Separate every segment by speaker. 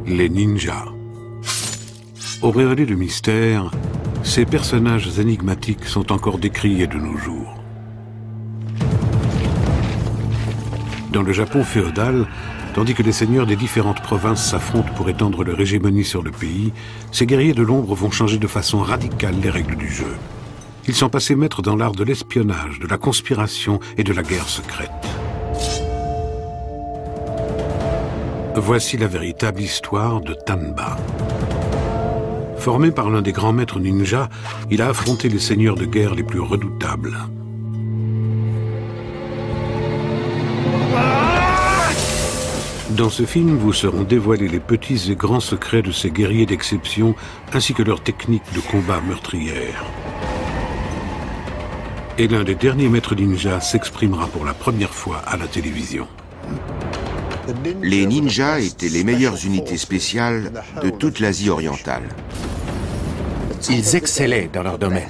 Speaker 1: Les ninjas. Auréolés de mystère, ces personnages énigmatiques sont encore décriés de nos jours. Dans le Japon féodal, tandis que les seigneurs des différentes provinces s'affrontent pour étendre leur hégémonie sur le pays, ces guerriers de l'ombre vont changer de façon radicale les règles du jeu. Ils sont passés maîtres dans l'art de l'espionnage, de la conspiration et de la guerre secrète. Voici la véritable histoire de Tanba. Formé par l'un des grands maîtres ninja, il a affronté les seigneurs de guerre les plus redoutables. Dans ce film, vous seront dévoilés les petits et grands secrets de ces guerriers d'exception, ainsi que leurs techniques de combat meurtrières. Et l'un des derniers maîtres ninja s'exprimera pour la première fois à la télévision.
Speaker 2: Les ninjas étaient les meilleures unités spéciales de toute l'Asie orientale.
Speaker 3: Ils excellaient dans leur domaine.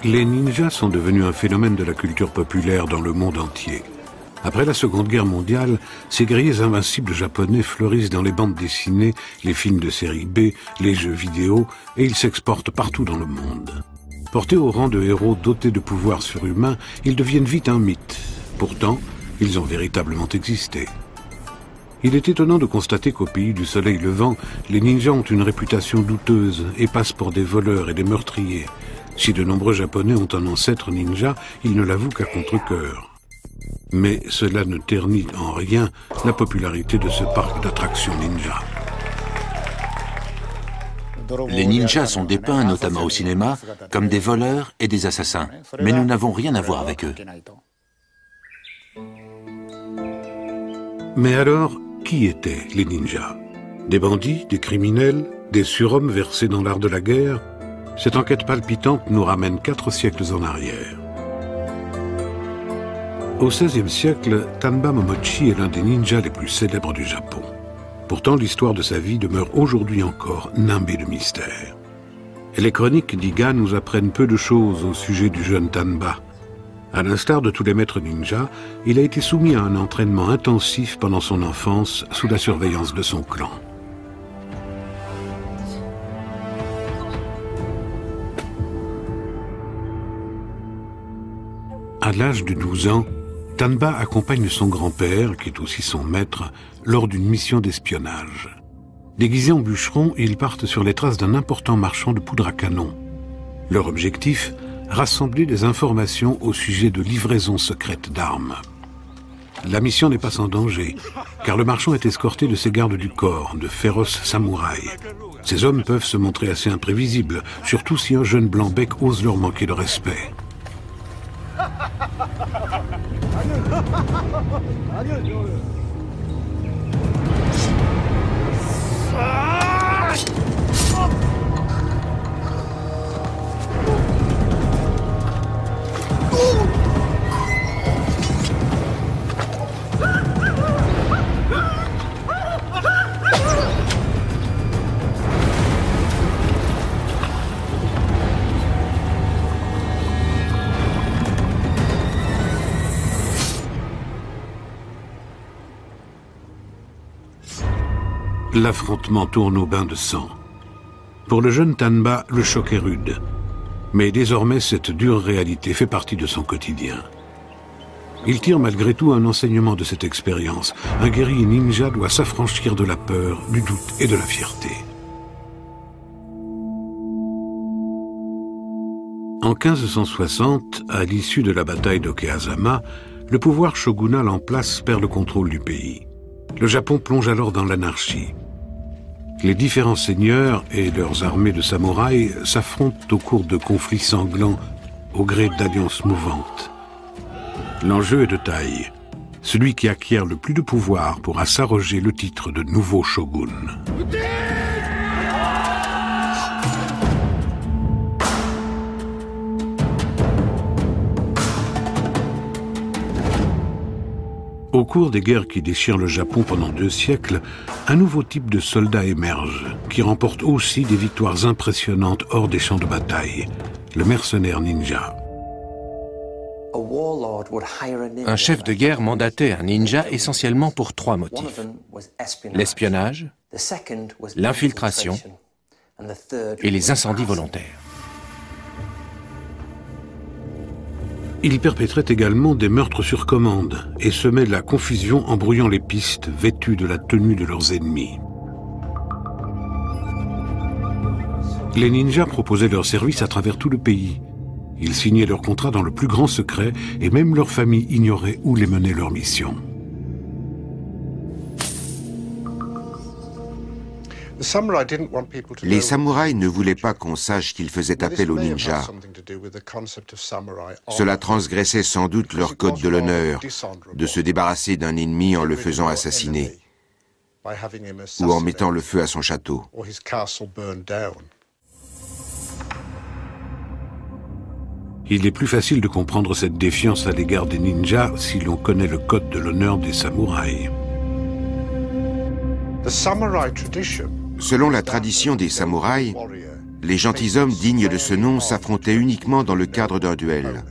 Speaker 1: Les ninjas sont devenus un phénomène de la culture populaire dans le monde entier. Après la Seconde Guerre mondiale, ces guerriers invincibles japonais fleurissent dans les bandes dessinées, les films de série B, les jeux vidéo, et ils s'exportent partout dans le monde. Portés au rang de héros dotés de pouvoirs surhumains, ils deviennent vite un mythe. Pourtant, ils ont véritablement existé. Il est étonnant de constater qu'au pays du soleil levant, les ninjas ont une réputation douteuse et passent pour des voleurs et des meurtriers. Si de nombreux Japonais ont un ancêtre ninja, ils ne l'avouent qu'à contre-cœur. Mais cela ne ternit en rien la popularité de ce parc d'attractions ninja.
Speaker 3: Les ninjas sont dépeints, notamment au cinéma, comme des voleurs et des assassins. Mais nous n'avons rien à voir avec eux.
Speaker 1: Mais alors, qui étaient les ninjas? Des bandits, des criminels, des surhommes versés dans l'art de la guerre? Cette enquête palpitante nous ramène 4 siècles en arrière. Au XVIe siècle, Tanba Momochi est l'un des ninjas les plus célèbres du Japon. Pourtant, l'histoire de sa vie demeure aujourd'hui encore nimbée de mystères. Et les chroniques d'Iga nous apprennent peu de choses au sujet du jeune Tanba. À l'instar de tous les maîtres ninjas, il a été soumis à un entraînement intensif pendant son enfance sous la surveillance de son clan. À l'âge de 12 ans, Tanba accompagne son grand-père, qui est aussi son maître, lors d'une mission d'espionnage. Déguisés en bûcherons, ils partent sur les traces d'un important marchand de poudre à canon. Leur objectif, rassembler des informations au sujet de livraisons secrètes d'armes. La mission n'est pas sans danger, car le marchand est escorté de ses gardes du corps, de féroces samouraïs. Ces hommes peuvent se montrer assez imprévisibles, surtout si un jeune blanc-bec ose leur manquer de respect. L'affrontement tourne au bain de sang. Pour le jeune Tanba, le choc est rude. Mais désormais, cette dure réalité fait partie de son quotidien. Il tire malgré tout un enseignement de cette expérience. Un guerrier ninja doit s'affranchir de la peur, du doute et de la fierté. En 1560, à l'issue de la bataille d'Okehazama, le pouvoir shogunal en place perd le contrôle du pays. Le Japon plonge alors dans l'anarchie. Les différents seigneurs et leurs armées de samouraïs s'affrontent au cours de conflits sanglants au gré d'alliances mouvantes. L'enjeu est de taille. Celui qui acquiert le plus de pouvoir pourra s'arroger le titre de nouveau shogun. Au cours des guerres qui déchirent le Japon pendant 2 siècles, un nouveau type de soldat émerge, qui remporte aussi des victoires impressionnantes hors des champs de bataille, le mercenaire ninja.
Speaker 4: Un chef de guerre mandatait un ninja essentiellement pour 3 motifs. L'espionnage, l'infiltration et les incendies volontaires.
Speaker 1: Il perpétrait également des meurtres sur commande et semait la confusion en brouillant les pistes vêtues de la tenue de leurs ennemis. Les ninjas proposaient leurs services à travers tout le pays. Ils signaient leurs contrats dans le plus grand secret et même leurs familles ignoraient où les menait leur mission.
Speaker 2: Les samouraïs ne voulaient pas qu'on sache qu'ils faisaient appel aux ninjas. Cela transgressait sans doute leur code de l'honneur, de se débarrasser d'un ennemi en le faisant assassiner, ou en mettant le feu à son château.
Speaker 1: Il est plus facile de comprendre cette défiance à l'égard des ninjas si l'on connaît le code de l'honneur des samouraïs.
Speaker 2: Selon la tradition des samouraïs, les gentilshommes dignes de ce nom s'affrontaient uniquement dans le cadre d'un duel.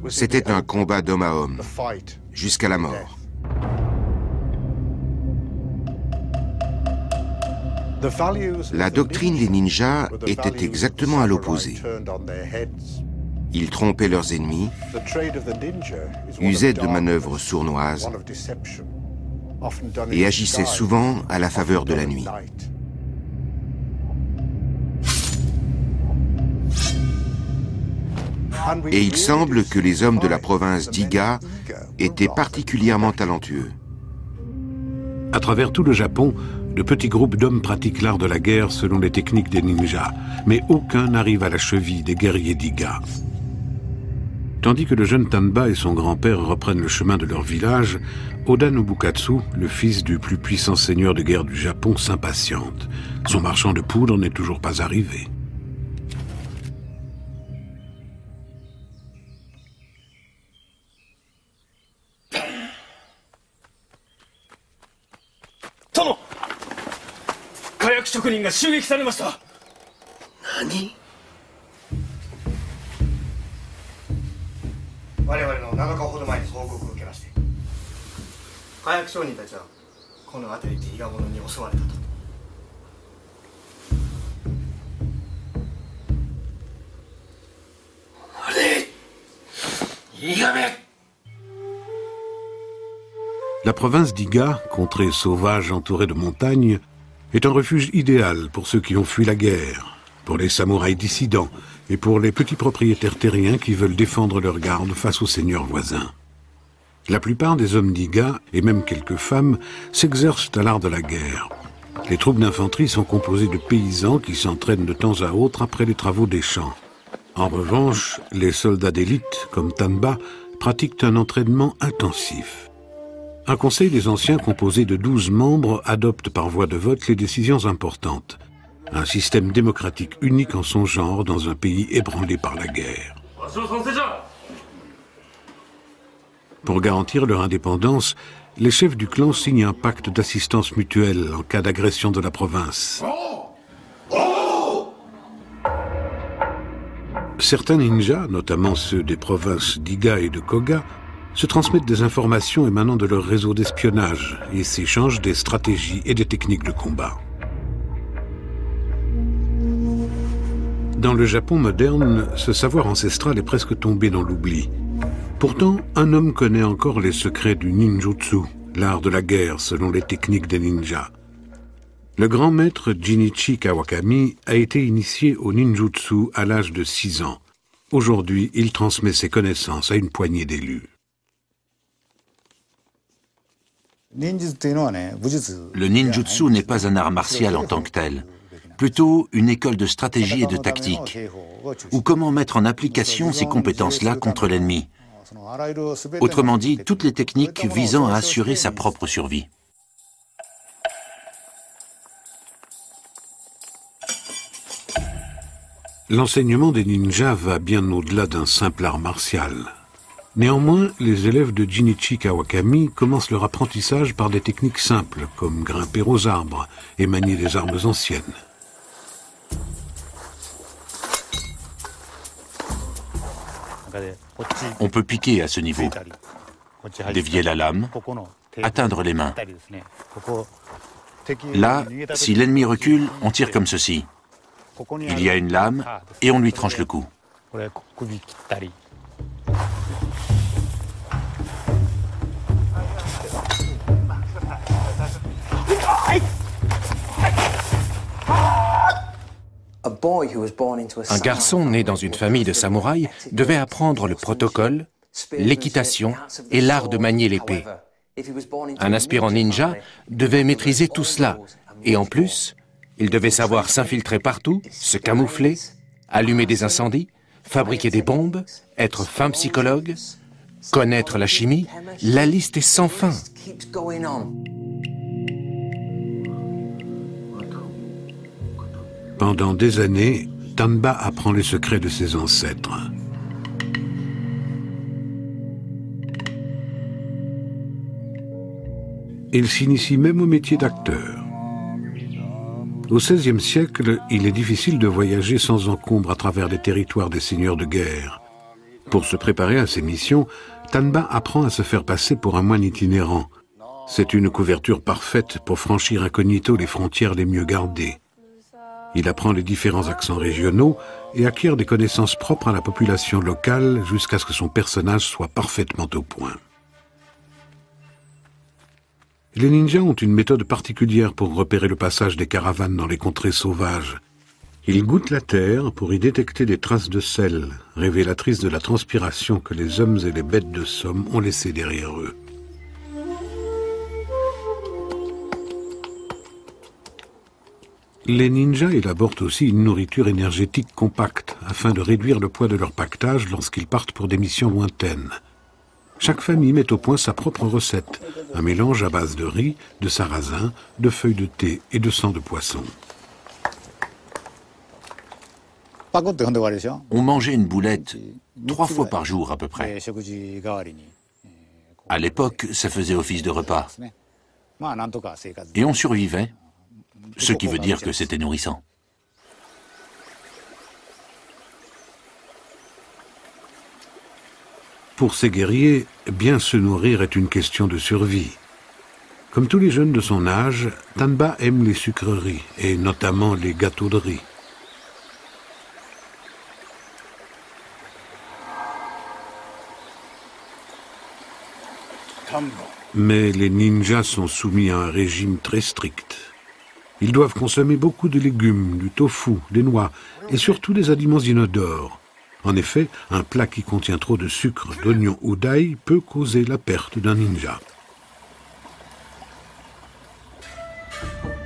Speaker 2: C'était un combat d'homme à homme, jusqu'à la mort. La doctrine des ninjas était exactement à l'opposé. Ils trompaient leurs ennemis, usaient de manœuvres sournoises et agissaient souvent à la faveur de la nuit. Et il semble que les hommes de la province d'Iga étaient particulièrement talentueux.
Speaker 1: À travers tout le Japon, de petits groupes d'hommes pratiquent l'art de la guerre selon les techniques des ninjas, mais aucun n'arrive à la cheville des guerriers d'Iga. Tandis que le jeune Tanba et son grand-père reprennent le chemin de leur village, Oda Nobukatsu, le fils du plus puissant seigneur de guerre du Japon, s'impatiente. Son marchand de poudre n'est toujours pas arrivé.
Speaker 5: Tomo! 火薬職人が襲撃されました。何？我々の7日ほど前に報告を受けまして、火薬商人たちはこの辺りで伊賀者に襲われたと。あれ、伊賀め。
Speaker 1: La province d'Iga, contrée sauvage entourée de montagnes, est un refuge idéal pour ceux qui ont fui la guerre, pour les samouraïs dissidents et pour les petits propriétaires terriens qui veulent défendre leur garde face aux seigneurs voisins. La plupart des hommes d'Iga, et même quelques femmes, s'exercent à l'art de la guerre. Les troupes d'infanterie sont composées de paysans qui s'entraînent de temps à autre après les travaux des champs. En revanche, les soldats d'élite, comme Tanba, pratiquent un entraînement intensif. Un conseil des anciens composé de 12 membres adopte par voie de vote les décisions importantes. Un système démocratique unique en son genre dans un pays ébranlé par la guerre. Pour garantir leur indépendance, les chefs du clan signent un pacte d'assistance mutuelle en cas d'agression de la province. Certains ninjas, notamment ceux des provinces d'Iga et de Koga, se transmettent des informations émanant de leur réseau d'espionnage et s'échangent des stratégies et des techniques de combat. Dans le Japon moderne, ce savoir ancestral est presque tombé dans l'oubli. Pourtant, un homme connaît encore les secrets du ninjutsu, l'art de la guerre selon les techniques des ninjas. Le grand maître Jinichi Kawakami a été initié au ninjutsu à l'âge de 6 ans. Aujourd'hui, il transmet ses connaissances à une poignée d'élus.
Speaker 3: Le ninjutsu n'est pas un art martial en tant que tel, plutôt une école de stratégie et de tactique, ou comment mettre en application ces compétences-là contre l'ennemi. Autrement dit, toutes les techniques visant à assurer sa propre survie.
Speaker 1: L'enseignement des ninjas va bien au-delà d'un simple art martial. Néanmoins, les élèves de Jinichi Kawakami commencent leur apprentissage par des techniques simples, comme grimper aux arbres et manier des armes anciennes.
Speaker 3: On peut piquer à ce niveau, dévier la lame, atteindre les mains. Là, si l'ennemi recule, on tire comme ceci. Il y a une lame et on lui tranche le cou.
Speaker 4: Un garçon né dans une famille de samouraïs devait apprendre le protocole, l'équitation et l'art de manier l'épée. Un aspirant ninja devait maîtriser tout cela, et en plus, il devait savoir s'infiltrer partout, se camoufler, allumer des incendies, fabriquer des bombes, être fin psychologue, connaître la chimie. La liste est sans fin.
Speaker 1: Pendant des années, Tanba apprend les secrets de ses ancêtres. Il s'initie même au métier d'acteur. Au XVIe siècle, il est difficile de voyager sans encombre à travers les territoires des seigneurs de guerre. Pour se préparer à ces missions, Tanba apprend à se faire passer pour un moine itinérant. C'est une couverture parfaite pour franchir incognito les frontières les mieux gardées. Il apprend les différents accents régionaux et acquiert des connaissances propres à la population locale jusqu'à ce que son personnage soit parfaitement au point. Les ninjas ont une méthode particulière pour repérer le passage des caravanes dans les contrées sauvages. Ils goûtent la terre pour y détecter des traces de sel, révélatrices de la transpiration que les hommes et les bêtes de somme ont laissée derrière eux. Les ninjas élaborent aussi une nourriture énergétique compacte afin de réduire le poids de leur pactage lorsqu'ils partent pour des missions lointaines. Chaque famille met au point sa propre recette, un mélange à base de riz, de sarrasin, de feuilles de thé et de sang de poisson.
Speaker 3: On mangeait une boulette 3 fois par jour à peu près. À l'époque, ça faisait office de repas. Et on survivait, ce qui veut dire que c'était nourrissant.
Speaker 1: Pour ces guerriers, bien se nourrir est une question de survie. Comme tous les jeunes de son âge, Tanba aime les sucreries, et notamment les gâteaux de riz. Mais les ninjas sont soumis à un régime très strict. Ils doivent consommer beaucoup de légumes, du tofu, des noix, et surtout des aliments inodores. En effet, un plat qui contient trop de sucre, d'oignon ou d'ail peut causer la perte d'un ninja.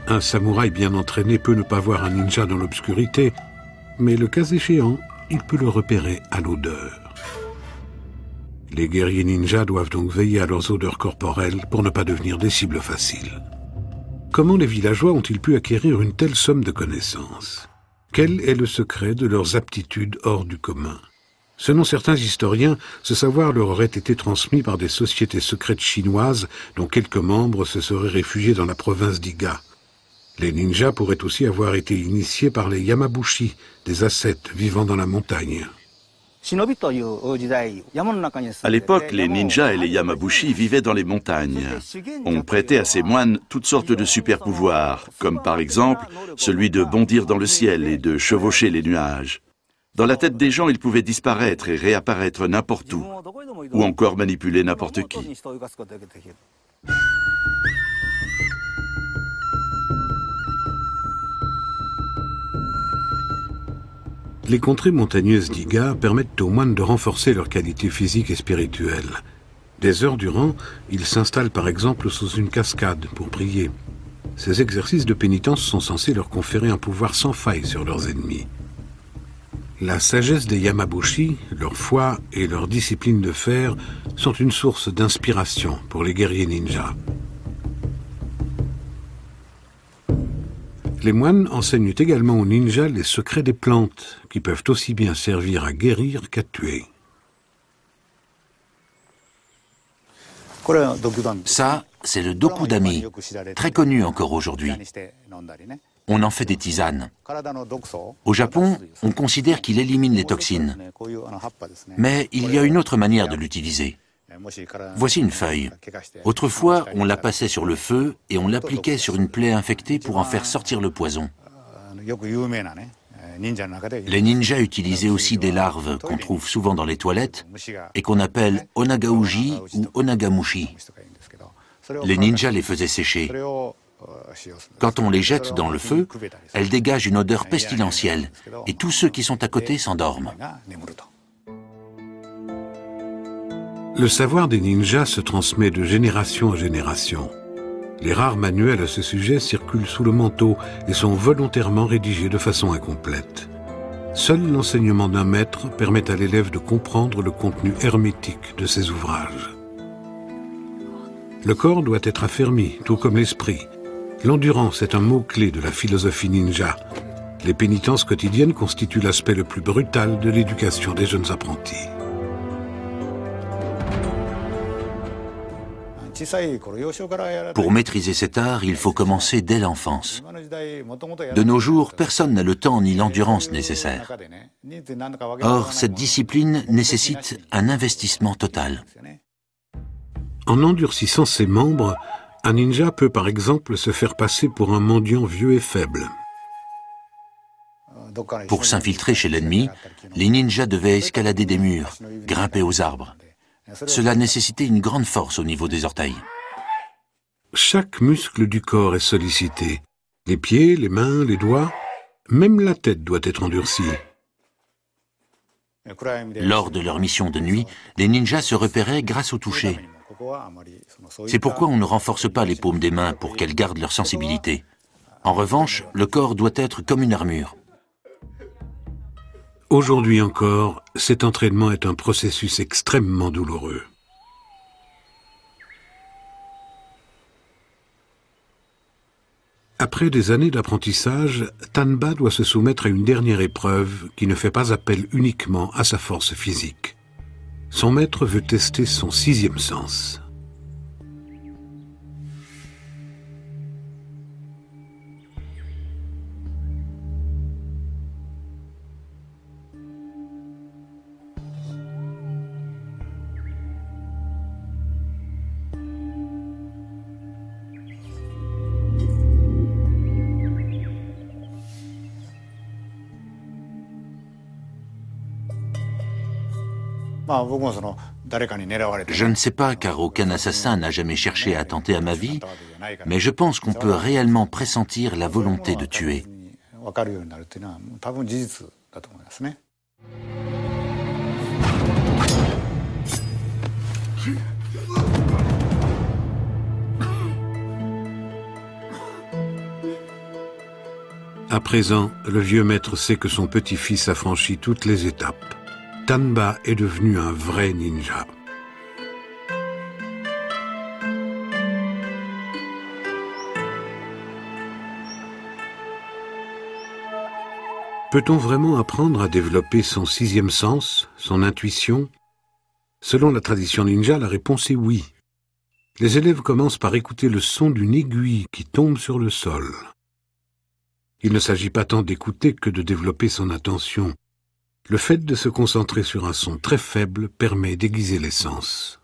Speaker 1: Un samouraï bien entraîné peut ne pas voir un ninja dans l'obscurité, mais le cas échéant, il peut le repérer à l'odeur. Les guerriers ninjas doivent donc veiller à leurs odeurs corporelles pour ne pas devenir des cibles faciles. Comment les villageois ont-ils pu acquérir une telle somme de connaissances ? Quel est le secret de leurs aptitudes hors du commun? Selon certains historiens, ce savoir leur aurait été transmis par des sociétés secrètes chinoises dont quelques membres se seraient réfugiés dans la province d'Iga. Les ninjas pourraient aussi avoir été initiés par les Yamabushi, des ascètes vivant dans la montagne.
Speaker 6: À l'époque, les ninjas et les Yamabushi vivaient dans les montagnes. On prêtait à ces moines toutes sortes de super-pouvoirs, comme par exemple celui de bondir dans le ciel et de chevaucher les nuages. Dans la tête des gens, ils pouvaient disparaître et réapparaître n'importe où, ou encore manipuler n'importe qui.
Speaker 1: Les contrées montagneuses d'Iga permettent aux moines de renforcer leurs qualités physiques et spirituelles. Des heures durant, ils s'installent par exemple sous une cascade pour prier. Ces exercices de pénitence sont censés leur conférer un pouvoir sans faille sur leurs ennemis. La sagesse des Yamabushi, leur foi et leur discipline de fer sont une source d'inspiration pour les guerriers ninjas. Les moines enseignent également aux ninjas les secrets des plantes, qui peuvent aussi bien servir à guérir qu'à tuer.
Speaker 3: Ça, c'est le dokudami, très connu encore aujourd'hui. On en fait des tisanes. Au Japon, on considère qu'il élimine les toxines. Mais il y a une autre manière de l'utiliser. Voici une feuille. Autrefois, on la passait sur le feu et on l'appliquait sur une plaie infectée pour en faire sortir le poison. Les ninjas utilisaient aussi des larves qu'on trouve souvent dans les toilettes et qu'on appelle onagauji ou onagamushi. Les ninjas les faisaient sécher. Quand on les jette dans le feu, elles dégagent une odeur pestilentielle et tous ceux qui sont à côté s'endorment.
Speaker 1: Le savoir des ninjas se transmet de génération en génération. Les rares manuels à ce sujet circulent sous le manteau et sont volontairement rédigés de façon incomplète. Seul l'enseignement d'un maître permet à l'élève de comprendre le contenu hermétique de ses ouvrages. Le corps doit être affermi, tout comme l'esprit. L'endurance est un mot-clé de la philosophie ninja. Les pénitences quotidiennes constituent l'aspect le plus brutal de l'éducation des jeunes apprentis.
Speaker 3: Pour maîtriser cet art, il faut commencer dès l'enfance. De nos jours, personne n'a le temps ni l'endurance nécessaires. Or, cette discipline nécessite un investissement total.
Speaker 1: En endurcissant ses membres, un ninja peut par exemple se faire passer pour un mendiant vieux et faible.
Speaker 3: Pour s'infiltrer chez l'ennemi, les ninjas devaient escalader des murs, grimper aux arbres. Cela nécessitait une grande force au niveau des orteils.
Speaker 1: Chaque muscle du corps est sollicité. Les pieds, les mains, les doigts, même la tête doit être endurcie.
Speaker 3: Lors de leur mission de nuit, les ninjas se repéraient grâce au toucher. C'est pourquoi on ne renforce pas les paumes des mains pour qu'elles gardent leur sensibilité. En revanche, le corps doit être comme une armure.
Speaker 1: Aujourd'hui encore, cet entraînement est un processus extrêmement douloureux. Après des années d'apprentissage, Tanba doit se soumettre à une dernière épreuve qui ne fait pas appel uniquement à sa force physique. Son maître veut tester son sixième sens.
Speaker 3: Je ne sais pas, car aucun assassin n'a jamais cherché à attenter à ma vie, mais je pense qu'on peut réellement pressentir la volonté de tuer.
Speaker 1: À présent, le vieux maître sait que son petit-fils a franchi toutes les étapes. Tanba est devenu un vrai ninja. Peut-on vraiment apprendre à développer son sixième sens, son intuition? Selon la tradition ninja, la réponse est oui. Les élèves commencent par écouter le son d'une aiguille qui tombe sur le sol. Il ne s'agit pas tant d'écouter que de développer son attention. Le fait de se concentrer sur un son très faible permet d'aiguiser les sens.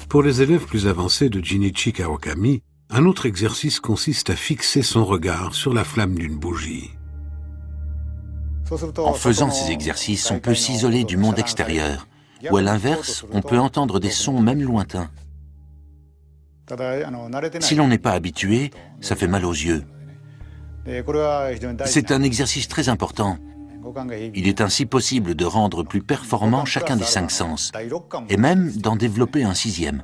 Speaker 1: Pour les élèves plus avancés de Jinichi Kawakami, un autre exercice consiste à fixer son regard sur la flamme d'une bougie.
Speaker 3: En faisant ces exercices, on peut s'isoler du monde extérieur, ou à l'inverse, on peut entendre des sons même lointains. Si l'on n'est pas habitué, ça fait mal aux yeux. C'est un exercice très important. Il est ainsi possible de rendre plus performant chacun des 5 sens, et même d'en développer un 6e.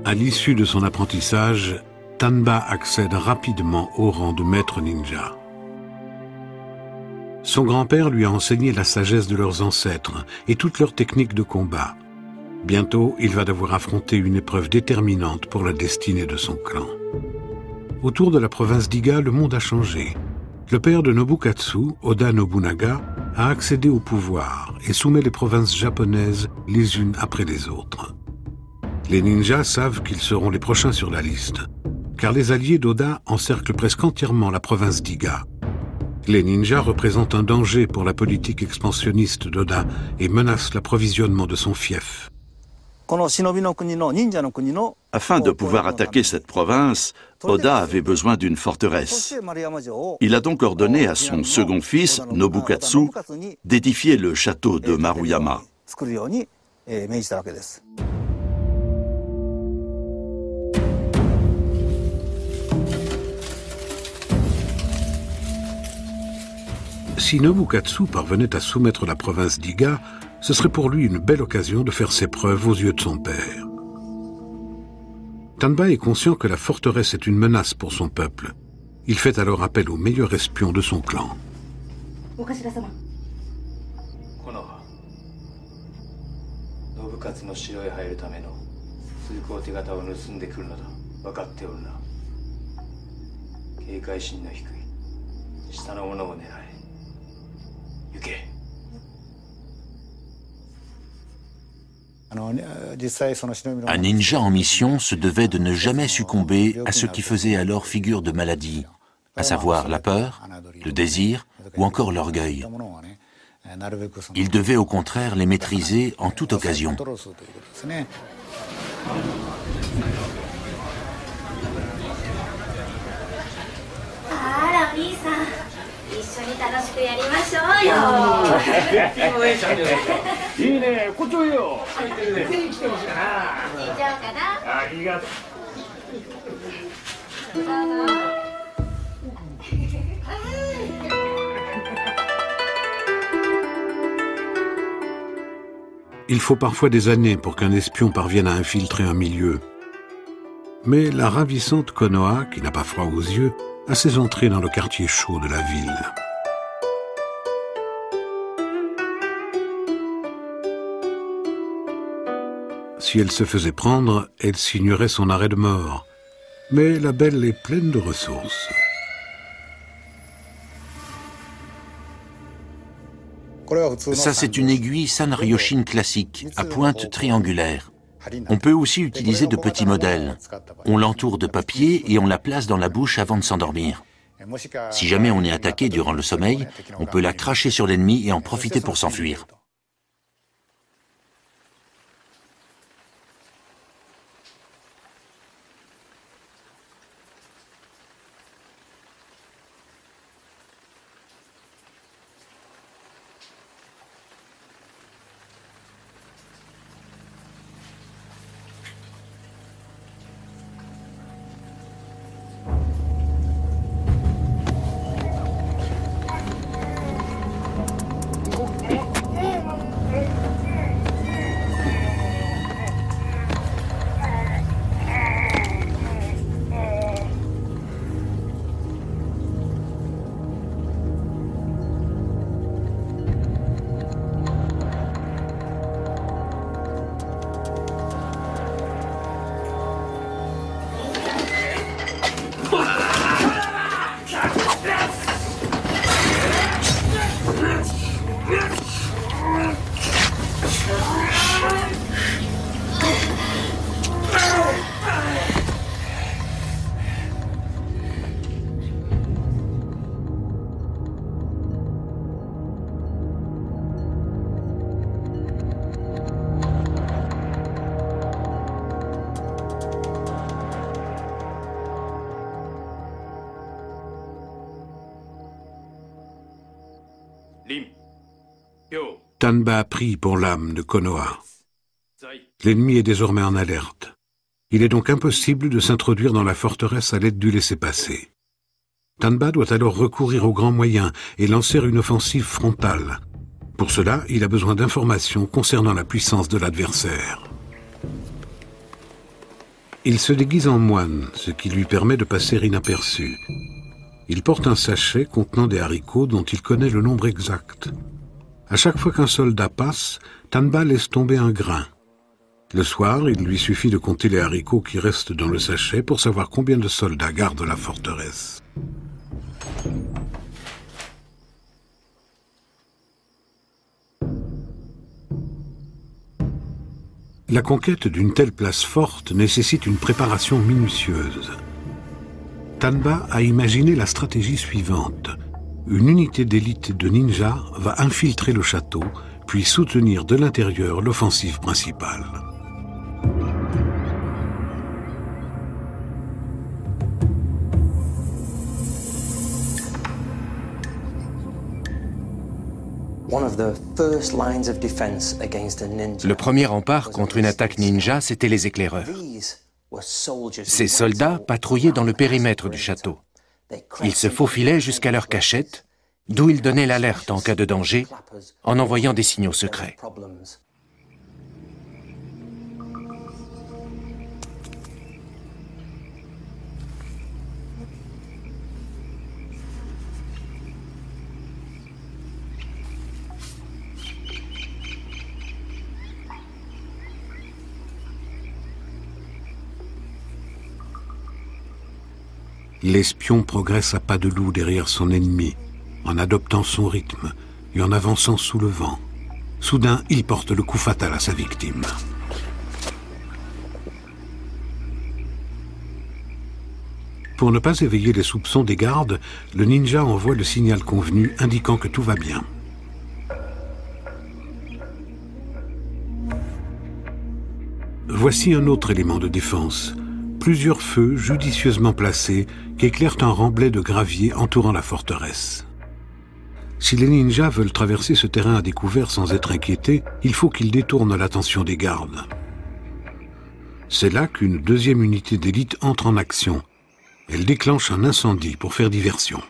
Speaker 1: À l'issue de son apprentissage, Tanba accède rapidement au rang de maître ninja. Son grand-père lui a enseigné la sagesse de leurs ancêtres et toutes leurs techniques de combat. Bientôt, il va devoir affronter une épreuve déterminante pour la destinée de son clan. autour de la province d'Iga, le monde a changé. Le père de Nobukatsu, Oda Nobunaga, a accédé au pouvoir et soumet les provinces japonaises les unes après les autres. Les ninjas savent qu'ils seront les prochains sur la liste, car les alliés d'Oda encerclent presque entièrement la province d'Iga. Les ninjas représentent un danger pour la politique expansionniste d'Oda et menacent l'approvisionnement de son fief.
Speaker 6: Afin de pouvoir attaquer cette province, Oda avait besoin d'une forteresse. Il a donc ordonné à son second fils, Nobukatsu, d'édifier le château de Maruyama.
Speaker 1: Si Nobukatsu parvenait à soumettre la province d'Iga, ce serait pour lui une belle occasion de faire ses preuves aux yeux de son père. Tanba est conscient que la forteresse est une menace pour son peuple. Il fait alors appel au meilleur espion de son clan.
Speaker 3: Un ninja en mission se devait de ne jamais succomber à ce qui faisait alors figure de maladie, à savoir la peur, le désir ou encore l'orgueil. Il devait au contraire les maîtriser en toute occasion.
Speaker 1: Il faut parfois des années pour qu'un espion parvienne à infiltrer un milieu. Mais la ravissante Konoha, qui n'a pas froid aux yeux, a ses entrées dans le quartier chaud de la ville. Si elle se faisait prendre, elle signerait son arrêt de mort. Mais la belle est pleine de ressources.
Speaker 3: Ça, c'est une aiguille Sanryoshin classique, à pointe triangulaire. On peut aussi utiliser de petits modèles. On l'entoure de papier et on la place dans la bouche avant de s'endormir. Si jamais on est attaqué durant le sommeil, on peut la cracher sur l'ennemi et en profiter pour s'enfuir.
Speaker 1: Tanba prie pour l'âme de Konoha. L'ennemi est désormais en alerte. Il est donc impossible de s'introduire dans la forteresse à l'aide du laissez-passer. Tanba doit alors recourir aux grands moyens et lancer une offensive frontale. Pour cela, il a besoin d'informations concernant la puissance de l'adversaire. Il se déguise en moine, ce qui lui permet de passer inaperçu. Il porte un sachet contenant des haricots dont il connaît le nombre exact. À chaque fois qu'un soldat passe, Tanba laisse tomber un grain. Le soir, il lui suffit de compter les haricots qui restent dans le sachet pour savoir combien de soldats gardent la forteresse. La conquête d'une telle place forte nécessite une préparation minutieuse. Tanba a imaginé la stratégie suivante. Une unité d'élite de ninjas va infiltrer le château, puis soutenir de l'intérieur l'offensive principale.
Speaker 4: Le premier rempart contre une attaque ninja, c'était les éclaireurs. Ces soldats patrouillaient dans le périmètre du château. Ils se faufilaient jusqu'à leur cachette, d'où ils donnaient l'alerte en cas de danger, en envoyant des signaux secrets.
Speaker 1: L'espion progresse à pas de loup derrière son ennemi, en adoptant son rythme et en avançant sous le vent. Soudain, il porte le coup fatal à sa victime. Pour ne pas éveiller les soupçons des gardes, le ninja envoie le signal convenu indiquant que tout va bien. Voici un autre élément de défense. Plusieurs feux judicieusement placés qui éclairent un remblai de gravier entourant la forteresse. Si les ninjas veulent traverser ce terrain à découvert sans être inquiétés, il faut qu'ils détournent l'attention des gardes. C'est là qu'une deuxième unité d'élite entre en action. Elle déclenche un incendie pour faire diversion.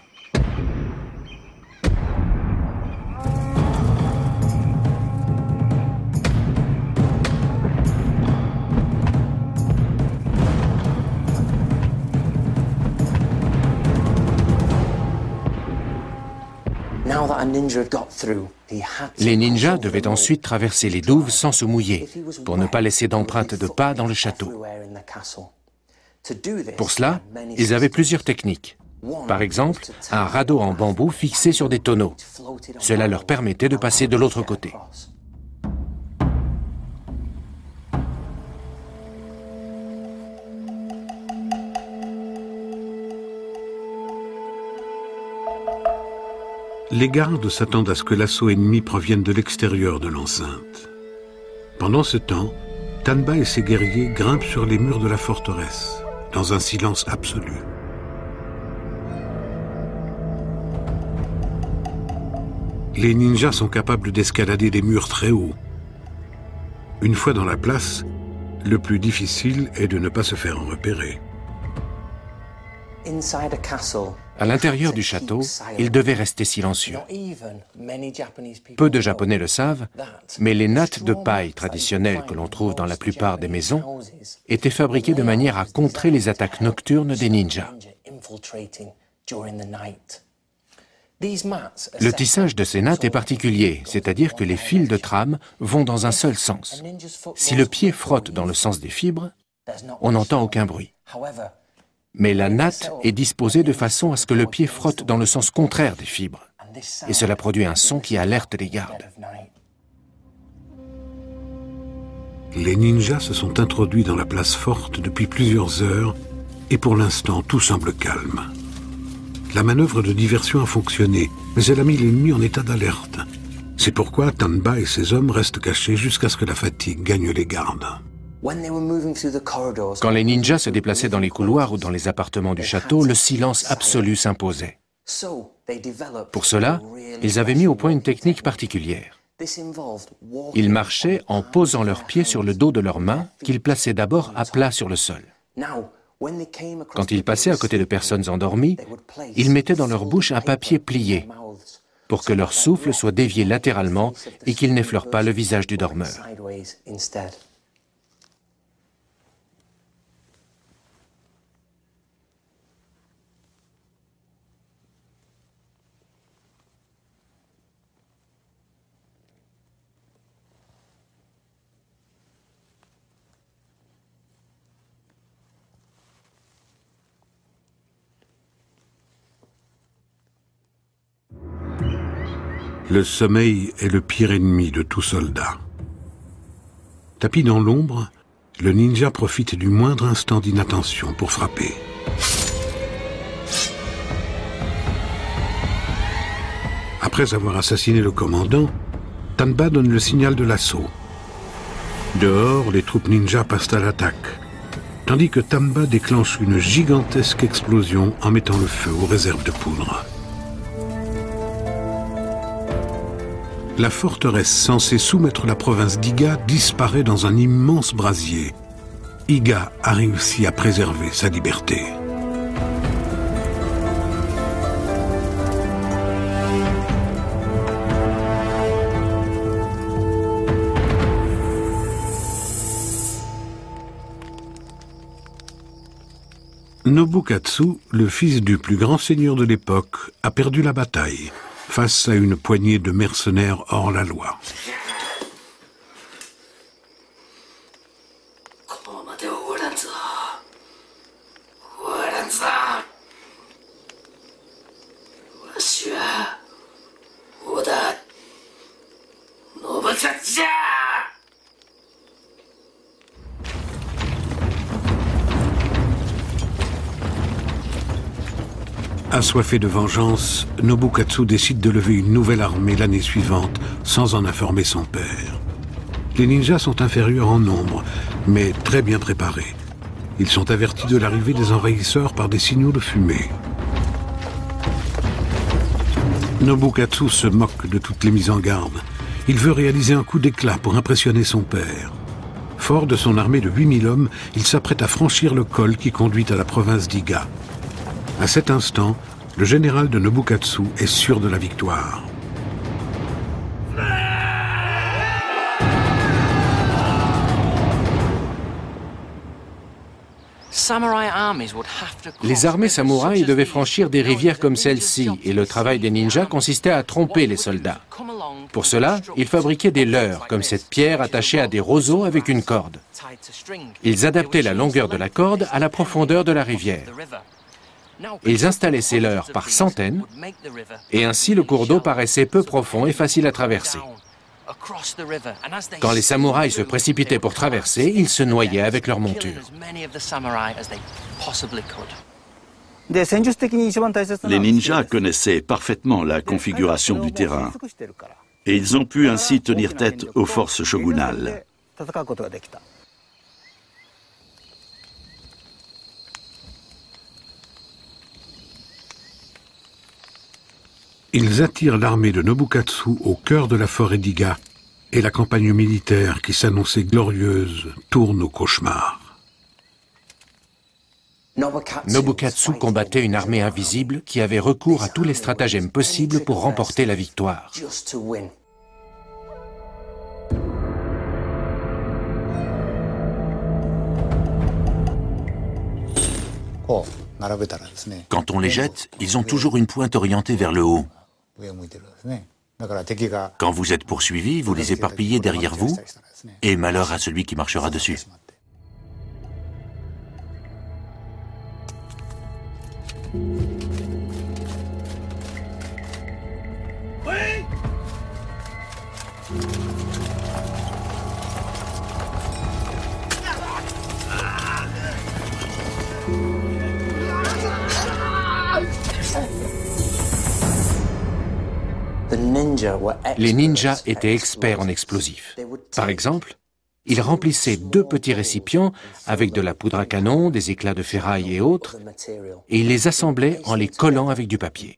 Speaker 4: Les ninjas devaient ensuite traverser les douves sans se mouiller, pour ne pas laisser d'empreintes de pas dans le château. Pour cela, ils avaient plusieurs techniques. Par exemple, un radeau en bambou fixé sur des tonneaux. Cela leur permettait de passer de l'autre côté.
Speaker 1: Les gardes s'attendent à ce que l'assaut ennemi provienne de l'extérieur de l'enceinte. Pendant ce temps, Tanba et ses guerriers grimpent sur les murs de la forteresse, dans un silence absolu. Les ninjas sont capables d'escalader des murs très hauts. Une fois dans la place, le plus difficile est de ne pas se faire repérer.
Speaker 4: À l'intérieur du château, ils devaient rester silencieux. Peu de Japonais le savent, mais les nattes de paille traditionnelles que l'on trouve dans la plupart des maisons étaient fabriquées de manière à contrer les attaques nocturnes des ninjas. Le tissage de ces nattes est particulier, c'est-à-dire que les fils de trame vont dans un seul sens. Si le pied frotte dans le sens des fibres, on n'entend aucun bruit. Mais la natte est disposée de façon à ce que le pied frotte dans le sens contraire des fibres. Et cela produit un son qui alerte les gardes.
Speaker 1: Les ninjas se sont introduits dans la place forte depuis plusieurs heures et pour l'instant tout semble calme. La manœuvre de diversion a fonctionné, mais elle a mis l'ennemi en état d'alerte. C'est pourquoi Tanba et ses hommes restent cachés jusqu'à ce que la fatigue gagne les gardes.
Speaker 4: Quand les ninjas se déplaçaient dans les couloirs ou dans les appartements du château, le silence absolu s'imposait. Pour cela, ils avaient mis au point une technique particulière. Ils marchaient en posant leurs pieds sur le dos de leurs mains, qu'ils plaçaient d'abord à plat sur le sol. Quand ils passaient à côté de personnes endormies, ils mettaient dans leur bouche un papier plié, pour que leur souffle soit dévié latéralement et qu'il n'effleure pas le visage du dormeur.
Speaker 1: Le sommeil est le pire ennemi de tout soldat. Tapi dans l'ombre, le ninja profite du moindre instant d'inattention pour frapper. Après avoir assassiné le commandant, Tanba donne le signal de l'assaut. Dehors, les troupes ninja passent à l'attaque, tandis que Tanba déclenche une gigantesque explosion en mettant le feu aux réserves de poudre. La forteresse censée soumettre la province d'Iga disparaît dans un immense brasier. Iga a réussi à préserver sa liberté. Nobukatsu, le fils du plus grand seigneur de l'époque, a perdu la bataille face à une poignée de mercenaires hors la loi. Assoiffé de vengeance, Nobukatsu décide de lever une nouvelle armée l'année suivante, sans en informer son père. Les ninjas sont inférieurs en nombre, mais très bien préparés. Ils sont avertis de l'arrivée des envahisseurs par des signaux de fumée. Nobukatsu se moque de toutes les mises en garde. Il veut réaliser un coup d'éclat pour impressionner son père. Fort de son armée de 8000 hommes, il s'apprête à franchir le col qui conduit à la province d'Iga. À cet instant, le général de Nobukatsu est sûr de la victoire.
Speaker 4: Les armées samouraïs devaient franchir des rivières comme celle-ci, et le travail des ninjas consistait à tromper les soldats. Pour cela, ils fabriquaient des leurres, comme cette pierre attachée à des roseaux avec une corde. Ils adaptaient la longueur de la corde à la profondeur de la rivière. Ils installaient ces leurres par centaines, et ainsi le cours d'eau paraissait peu profond et facile à traverser. Quand les samouraïs se précipitaient pour traverser, ils se noyaient avec leur monture.
Speaker 6: Les ninjas connaissaient parfaitement la configuration du terrain, et ils ont pu ainsi tenir tête aux forces shogunales.
Speaker 1: Ils attirent l'armée de Nobukatsu au cœur de la forêt d'Iga, et la campagne militaire qui s'annonçait glorieuse tourne au cauchemar.
Speaker 4: Nobukatsu combattait une armée invisible qui avait recours à tous les stratagèmes possibles pour remporter la victoire.
Speaker 3: Quand on les jette, ils ont toujours une pointe orientée vers le haut. Quand vous êtes poursuivi, vous les éparpillez derrière vous, et malheur à celui qui marchera dessus.
Speaker 4: Les ninjas étaient experts en explosifs. Par exemple, ils remplissaient 2 petits récipients avec de la poudre à canon, des éclats de ferraille et autres, et ils les assemblaient en les collant avec du papier.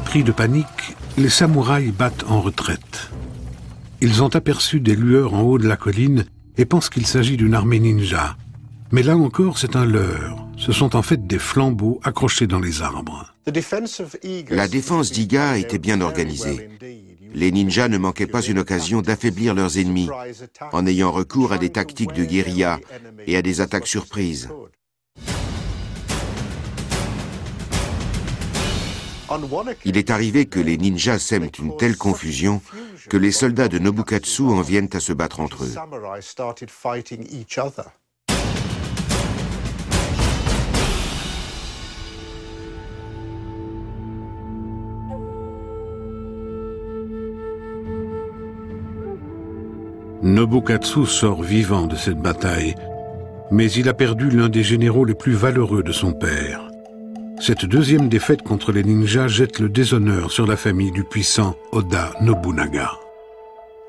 Speaker 1: Pris de panique, les samouraïs battent en retraite. Ils ont aperçu des lueurs en haut de la colline et pensent qu'il s'agit d'une armée ninja. Mais là encore, c'est un leurre. Ce sont en fait des flambeaux accrochés dans les arbres.
Speaker 2: La défense d'Iga était bien organisée. Les ninjas ne manquaient pas une occasion d'affaiblir leurs ennemis en ayant recours à des tactiques de guérilla et à des attaques surprises. Il est arrivé que les ninjas sèment une telle confusion que les soldats de Nobukatsu en viennent à se battre entre eux.
Speaker 1: Nobukatsu sort vivant de cette bataille, mais il a perdu l'un des généraux les plus valeureux de son père. Cette deuxième défaite contre les ninjas jette le déshonneur sur la famille du puissant Oda Nobunaga.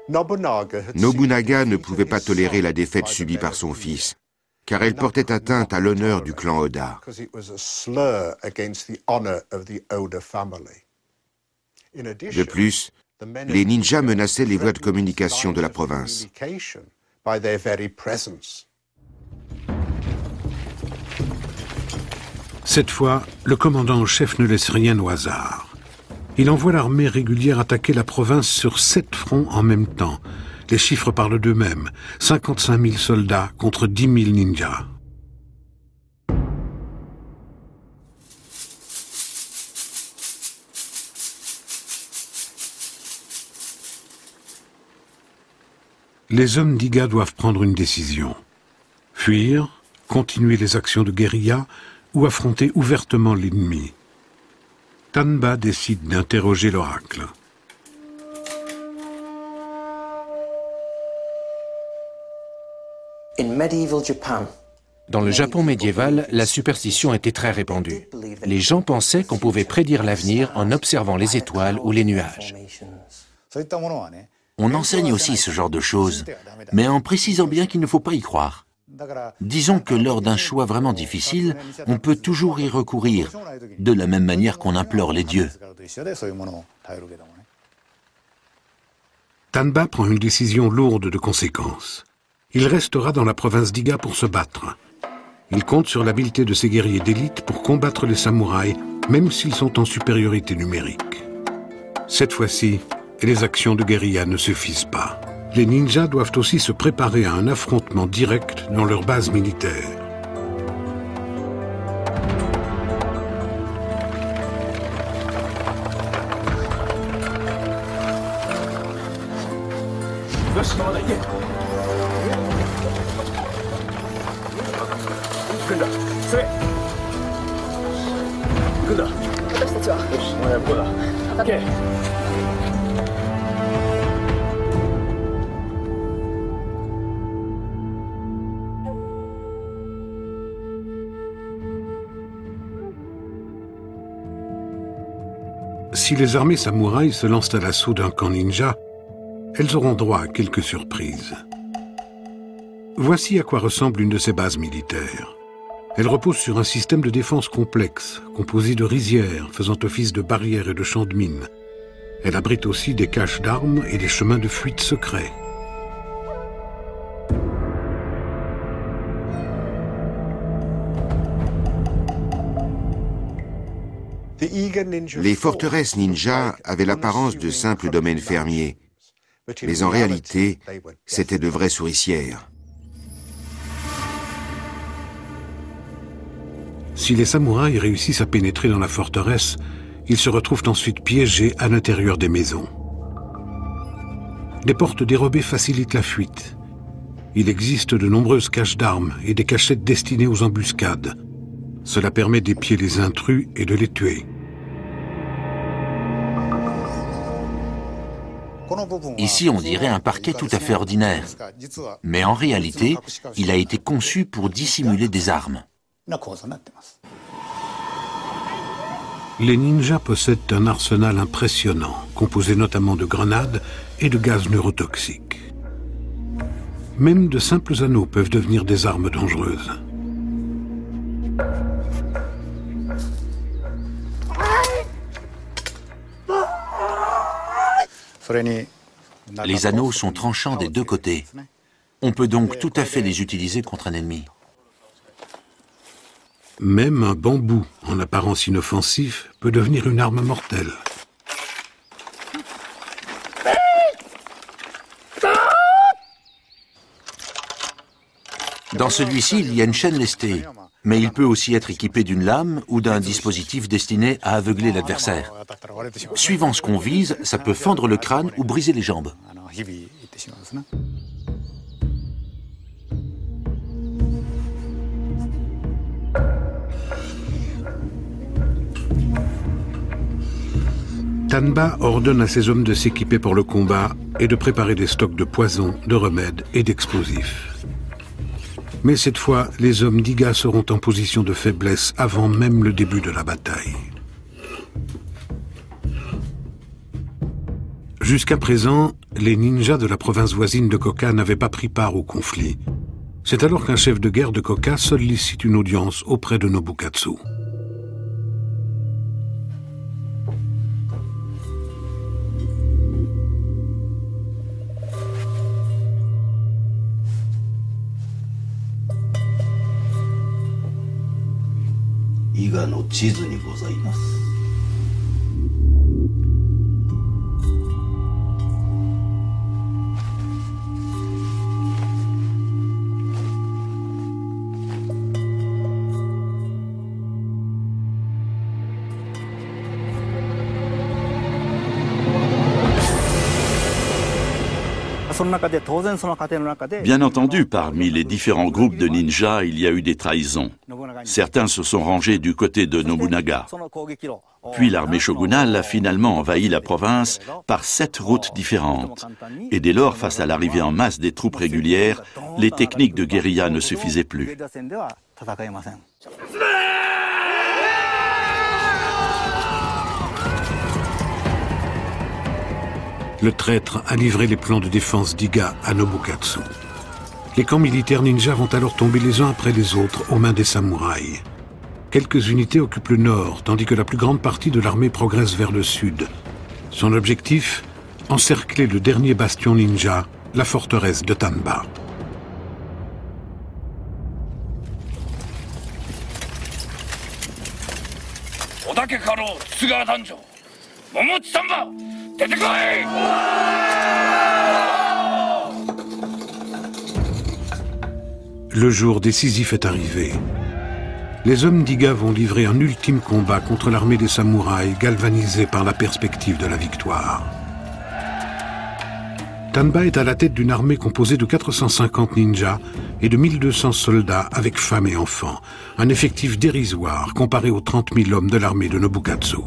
Speaker 2: Nobunaga ne pouvait pas tolérer la défaite subie par son fils, car elle portait atteinte à l'honneur du clan Oda. De plus, les ninjas menaçaient les voies de communication de la province.
Speaker 1: Cette fois, le commandant en chef ne laisse rien au hasard. Il envoie l'armée régulière attaquer la province sur 7 fronts en même temps. Les chiffres parlent d'eux-mêmes. 55 000 soldats contre 10 000 ninjas. Les hommes d'Iga doivent prendre une décision. Fuir, continuer les actions de guérilla ou affronter ouvertement l'ennemi. Tanba décide d'interroger l'oracle.
Speaker 4: Dans le Japon médiéval, la superstition était très répandue. Les gens pensaient qu'on pouvait prédire l'avenir en observant les étoiles ou les nuages.
Speaker 3: On enseigne aussi ce genre de choses, mais en précisant bien qu'il ne faut pas y croire. Disons que lors d'un choix vraiment difficile, on peut toujours y recourir, de la même manière qu'on implore les dieux.
Speaker 1: Tanba prend une décision lourde de conséquences. Il restera dans la province d'Iga pour se battre. Il compte sur l'habileté de ses guerriers d'élite pour combattre les samouraïs, même s'ils sont en supériorité numérique. Cette fois-ci, les actions de guérilla ne suffisent pas. Les ninjas doivent aussi se préparer à un affrontement direct dans leur base militaire. Si les armées samouraïs se lancent à l'assaut d'un camp ninja, elles auront droit à quelques surprises. Voici à quoi ressemble une de ces bases militaires. Elle repose sur un système de défense complexe, composé de rizières faisant office de barrières et de champs de mines. Elle abrite aussi des caches d'armes et des chemins de fuite secrets.
Speaker 2: Les forteresses ninja avaient l'apparence de simples domaines fermiers, mais en réalité, c'étaient de vraies souricières.
Speaker 1: Si les samouraïs réussissent à pénétrer dans la forteresse, ils se retrouvent ensuite piégés à l'intérieur des maisons. Des portes dérobées facilitent la fuite. Il existe de nombreuses caches d'armes et des cachettes destinées aux embuscades. Cela permet d'épier les intrus et de les tuer.
Speaker 3: Ici, on dirait un parquet tout à fait ordinaire. Mais en réalité, il a été conçu pour dissimuler des armes.
Speaker 1: Les ninjas possèdent un arsenal impressionnant, composé notamment de grenades et de gaz neurotoxiques. Même de simples anneaux peuvent devenir des armes dangereuses.
Speaker 3: Les anneaux sont tranchants des deux côtés. On peut donc tout à fait les utiliser contre un ennemi.
Speaker 1: Même un bambou, en apparence inoffensif, peut devenir une arme mortelle.
Speaker 3: Dans celui-ci, il y a une chaîne lestée, mais il peut aussi être équipé d'une lame ou d'un dispositif destiné à aveugler l'adversaire. Suivant ce qu'on vise, ça peut fendre le crâne ou briser les jambes.
Speaker 1: Tanba ordonne à ses hommes de s'équiper pour le combat et de préparer des stocks de poisons, de remèdes et d'explosifs. Mais cette fois, les hommes d'Iga seront en position de faiblesse avant même le début de la bataille. Jusqu'à présent, les ninjas de la province voisine de Koka n'avaient pas pris part au conflit. C'est alors qu'un chef de guerre de Koka sollicite une audience auprès de Nobukatsu.
Speaker 6: Bien entendu, parmi les différents groupes de ninjas, il y a eu des trahisons. Certains se sont rangés du côté de Nobunaga. Puis l'armée shogunale a finalement envahi la province par 7 routes différentes. Et dès lors, face à l'arrivée en masse des troupes régulières, les techniques de guérilla ne suffisaient plus.
Speaker 1: Le traître a livré les plans de défense d'Iga à Nobukatsu. Les camps militaires ninjas vont alors tomber les uns après les autres aux mains des samouraïs. Quelques unités occupent le nord, tandis que la plus grande partie de l'armée progresse vers le sud. Son objectif, encercler le dernier bastion ninja, la forteresse de Tanba. Le jour décisif est arrivé. Les hommes d'Iga vont livrer un ultime combat contre l'armée des samouraïs, galvanisée par la perspective de la victoire. Tanba est à la tête d'une armée composée de 450 ninjas et de 1200 soldats avec femmes et enfants, un effectif dérisoire comparé aux 30 000 hommes de l'armée de Nobukatsu.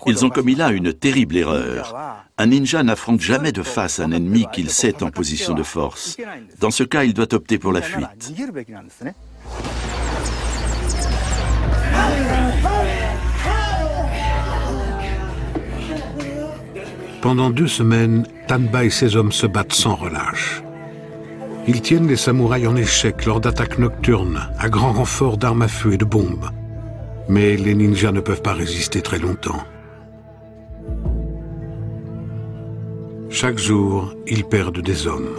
Speaker 6: Ils ont commis là une terrible erreur. Un ninja n'affronte jamais de face un ennemi qu'il sait en position de force. Dans ce cas, il doit opter pour la fuite.
Speaker 1: Pendant 2 semaines, Tanba et ses hommes se battent sans relâche. Ils tiennent les samouraïs en échec lors d'attaques nocturnes, à grand renfort d'armes à feu et de bombes. Mais les ninjas ne peuvent pas résister très longtemps. Chaque jour, ils perdent des hommes.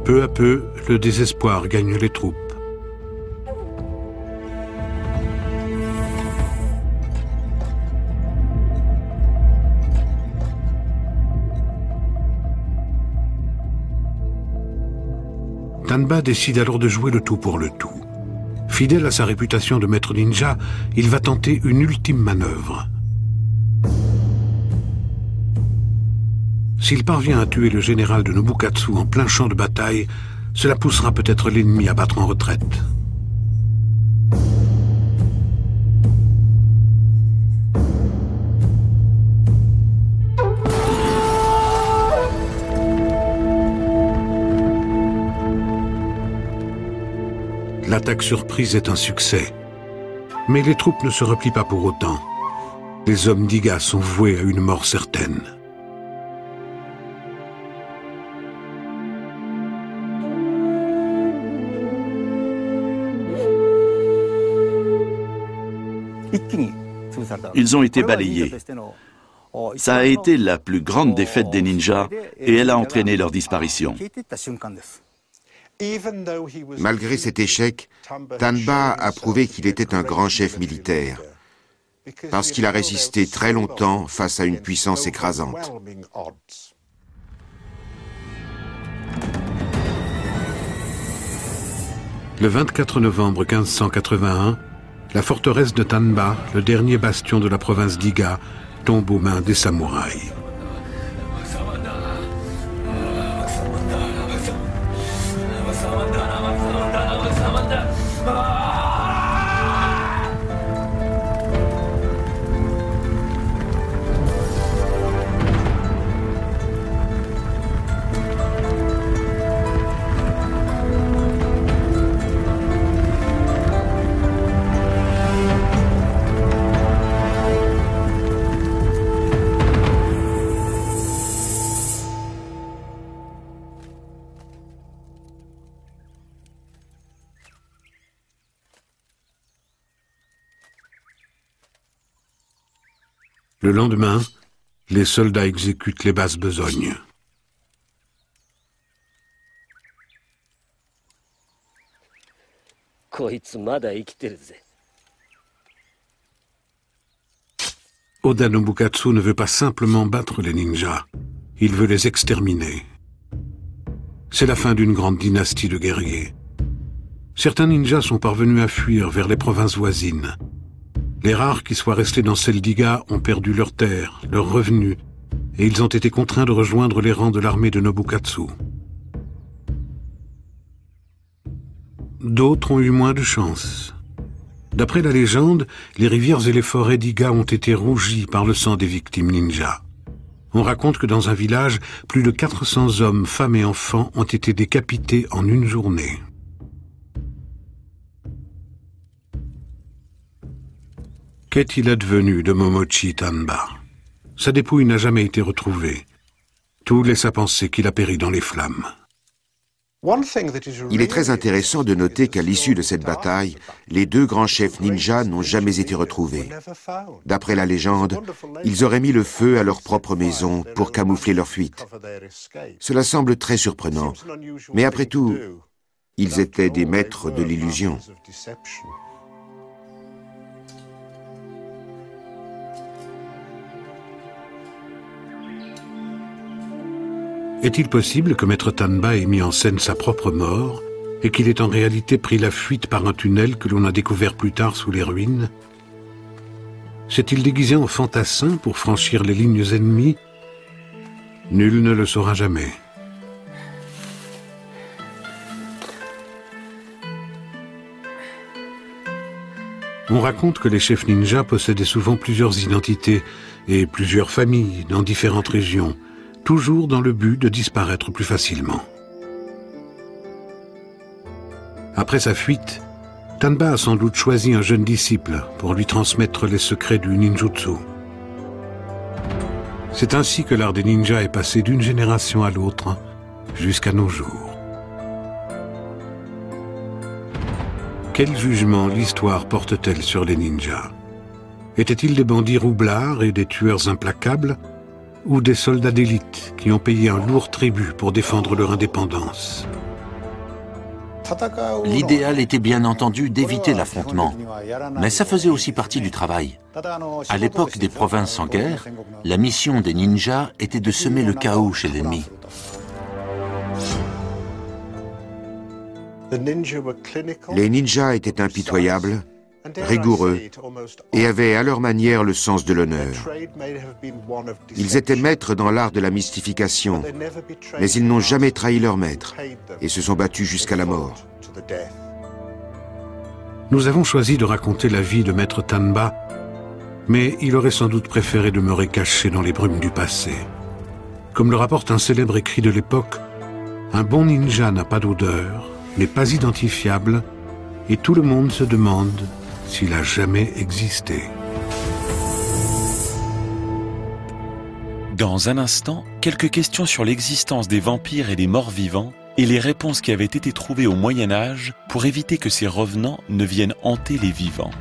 Speaker 1: Peu à peu, le désespoir gagne les troupes. Tanba décide alors de jouer le tout pour le tout. Fidèle à sa réputation de maître ninja, il va tenter une ultime manœuvre. S'il parvient à tuer le général de Nobukatsu en plein champ de bataille, cela poussera peut-être l'ennemi à battre en retraite. L'attaque surprise est un succès. Mais les troupes ne se replient pas pour autant. Les hommes d'Iga sont voués à une mort certaine.
Speaker 6: Ils ont été balayés. Ça a été la plus grande défaite des ninjas et elle a entraîné leur disparition.
Speaker 2: Malgré cet échec, Tanba a prouvé qu'il était un grand chef militaire, parce qu'il a résisté très longtemps face à une puissance écrasante.
Speaker 1: Le 24 novembre 1581, la forteresse de Tanba, le dernier bastion de la province d'Iga, tombe aux mains des samouraïs. Le lendemain, les soldats exécutent les basses besognes. Oda Nobukatsu ne veut pas simplement battre les ninjas, il veut les exterminer. C'est la fin d'une grande dynastie de guerriers. Certains ninjas sont parvenus à fuir vers les provinces voisines. Les rares qui soient restés dans celle d'Iga ont perdu leurs terres, leurs revenus, et ils ont été contraints de rejoindre les rangs de l'armée de Nobukatsu. D'autres ont eu moins de chance. D'après la légende, les rivières et les forêts d'Iga ont été rougies par le sang des victimes ninjas. On raconte que dans un village, plus de 400 hommes, femmes et enfants ont été décapités en une journée. Qu'est-il advenu de Momochi Tanba? Sa dépouille n'a jamais été retrouvée. Tout laisse à penser qu'il a péri dans les flammes.
Speaker 2: Il est très intéressant de noter qu'à l'issue de cette bataille, les deux grands chefs ninjas n'ont jamais été retrouvés. D'après la légende, ils auraient mis le feu à leur propre maison pour camoufler leur fuite. Cela semble très surprenant, mais après tout, ils étaient des maîtres de l'illusion.
Speaker 1: Est-il possible que Maître Tanba ait mis en scène sa propre mort et qu'il ait en réalité pris la fuite par un tunnel que l'on a découvert plus tard sous les ruines? S'est-il déguisé en fantassin pour franchir les lignes ennemies? Nul ne le saura jamais. On raconte que les chefs ninjas possédaient souvent plusieurs identités et plusieurs familles dans différentes régions, toujours dans le but de disparaître plus facilement. Après sa fuite, Tanba a sans doute choisi un jeune disciple pour lui transmettre les secrets du ninjutsu. C'est ainsi que l'art des ninjas est passé d'une génération à l'autre jusqu'à nos jours. Quel jugement l'histoire porte-t-elle sur les ninjas? Étaient-ils des bandits roublards et des tueurs implacables, ou des soldats d'élite qui ont payé un lourd tribut pour défendre leur indépendance?
Speaker 3: L'idéal était bien entendu d'éviter l'affrontement, mais ça faisait aussi partie du travail. À l'époque des provinces en guerre, la mission des ninjas était de semer le chaos chez l'ennemi.
Speaker 2: Les ninjas étaient impitoyables rigoureux et avaient à leur manière le sens de l'honneur. Ils étaient maîtres dans l'art de la mystification, mais ils n'ont jamais trahi leur maître et se sont battus jusqu'à la mort.
Speaker 1: Nous avons choisi de raconter la vie de Maître Tanba, mais il aurait sans doute préféré demeurer caché dans les brumes du passé. Comme le rapporte un célèbre écrit de l'époque, un bon ninja n'a pas d'odeur, n'est pas identifiable, et tout le monde se demande s'il a jamais existé.
Speaker 7: Dans un instant, quelques questions sur l'existence des vampires et des morts vivants et les réponses qui avaient été trouvées au Moyen Âge pour éviter que ces revenants ne viennent hanter les vivants.